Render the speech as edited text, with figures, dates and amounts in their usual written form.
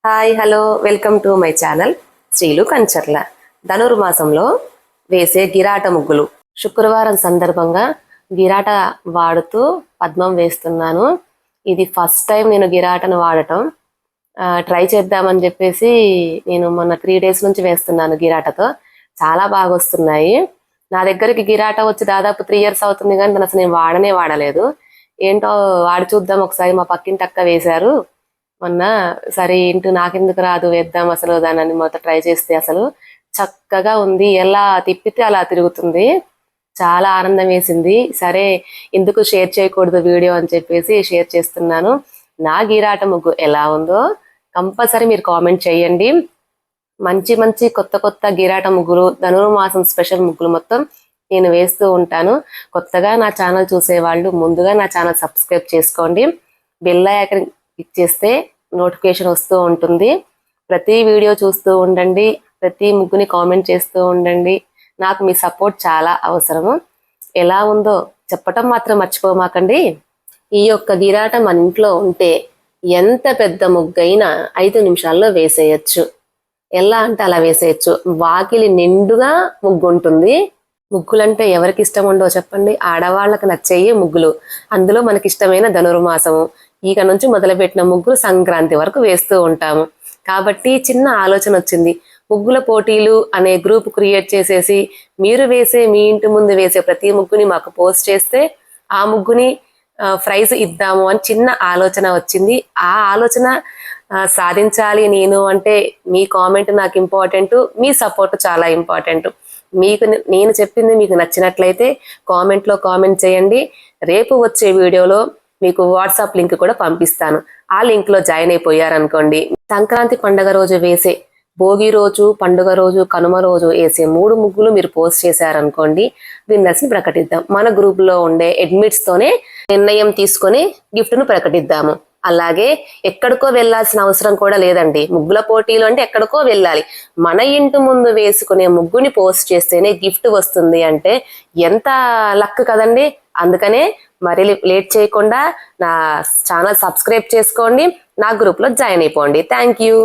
Hi hello welcome to my channel Srilu Kancharla. ధనుర్మాసంలో వేసే గిరాట ముగ్గులు. శుక్రవారం సందర్భంగా గిరాట వాడుతూ పద్మం వేస్తున్నాను. ఇది ఫస్ట్ టైం నేను గిరాటను వాడటం. ట్రై చేద్దామని చెప్పేసి నేను మొన్న 3 days నుంచి వేస్తున్నాను గిరాటతో. చాలా బాగా వస్తున్నాయి. నా దగ్గరికి గిరాట వచ్చి దాదాపు 3 years అవుతుంది, కానీ దాన్ని అసలు నేను వాడలేదు. ఏంటో వాడి చూద్దాం ఒకసారి, మా పక్కింటి అక్క వేశారు మొన్న. సరే ఏంటి నాకెందుకు రాదు, వేద్దాం అసలు దాన్ని మొత్తం ట్రై చేస్తే అసలు చక్కగా ఉంది. ఎలా తిప్పితే అలా తిరుగుతుంది. చాలా ఆనందం వేసింది. సరే ఎందుకు షేర్ చేయకూడదు వీడియో అని చెప్పేసి షేర్ చేస్తున్నాను. నా గిరాట ముగ్గు ఎలా ఉందో కంపల్సరీ మీరు కామెంట్ చేయండి. మంచి మంచి కొత్త కొత్త గిరాట ముగ్గులు, ధనుర్మాసం స్పెషల్ ముగ్గులు మొత్తం నేను వేస్తూ ఉంటాను. కొత్తగా నా ఛానల్ చూసేవాళ్ళు ముందుగా నా ఛానల్ సబ్స్క్రైబ్ చేసుకోండి. బెల్ ఐకాన్ క్లిక్ చేస్తే నోటిఫికేషన్ వస్తూ ఉంటుంది. ప్రతి వీడియో చూస్తూ ఉండండి, ప్రతి ముగ్గుని కామెంట్ చేస్తూ ఉండండి. నాకు మీ సపోర్ట్ చాలా అవసరము. ఎలా ఉందో చెప్పటం మాత్రం మర్చిపోమాకండి. ఈ యొక్క గిరాట మన ఇంట్లో ఉంటే ఎంత పెద్ద ముగ్గైనా 5 నిమిషాల్లో వేసేయచ్చు. ఎలా అంటే అలా వేసేయచ్చు. వాకిలి నిండుగా ముగ్గు ఉంటుంది. ముగ్గులంటే ఎవరికి ఇష్టం ఉండో చెప్పండి. ఆడవాళ్ళకి నచ్చేయి ముగ్గులు. అందులో మనకి ఇష్టమైన ధనుర్మాసము ఇక నుంచి మొదలుపెట్టిన ముగ్గులు సంక్రాంతి వరకు వేస్తూ ఉంటాము. కాబట్టి చిన్న ఆలోచన వచ్చింది. ముగ్గుల పోటీలు అనే గ్రూప్ క్రియేట్ చేసేసి మీరు వేసే, మీ ఇంటి ముందు వేసే ప్రతి ముగ్గుని మాకు పోస్ట్ చేస్తే ఆ ముగ్గుని ప్రైజ్ ఇద్దాము అని చిన్న ఆలోచన వచ్చింది. ఆ ఆలోచన సాధించాలి నేను అంటే మీ కామెంట్ నాకు ఇంపార్టెంట్, మీ సపోర్ట్ చాలా ఇంపార్టెంట్. నేను చెప్పింది మీకు నచ్చినట్లయితే కామెంట్లో కామెంట్ చేయండి. రేపు వచ్చే వీడియోలో మీకు వాట్సాప్ లింక్ కూడా పంపిస్తాను. ఆ లింక్ లో జాయిన్ అయిపోయారనుకోండి, సంక్రాంతి పండుగ రోజు వేసే, భోగి రోజు, పండుగ రోజు, కనుమ రోజు వేసే 3 ముగ్గులు మీరు పోస్ట్ చేశారనుకోండి, విన్నర్స్ ని ప్రకటిద్దాం. మన గ్రూప్ లో ఉండే అడ్మిట్స్ తోనే నిర్ణయం తీసుకొని గిఫ్ట్ ను ప్రకటిద్దాము. అలాగే ఎక్కడికో వెళ్లాల్సిన అవసరం కూడా లేదండి. ముగ్గుల పోటీలు అంటే ఎక్కడికో వెళ్ళాలి. మన ఇంటి ముందు వేసుకునే ముగ్గుని పోస్ట్ చేస్తేనే గిఫ్ట్ వస్తుంది అంటే ఎంత లక్ కదండి. అందుకనే మరి లేట్ చేయకుండా నా ఛానల్ సబ్స్క్రైబ్ చేసుకోండి, నా గ్రూప్లో జాయిన్ అయిపోండి. Thank you.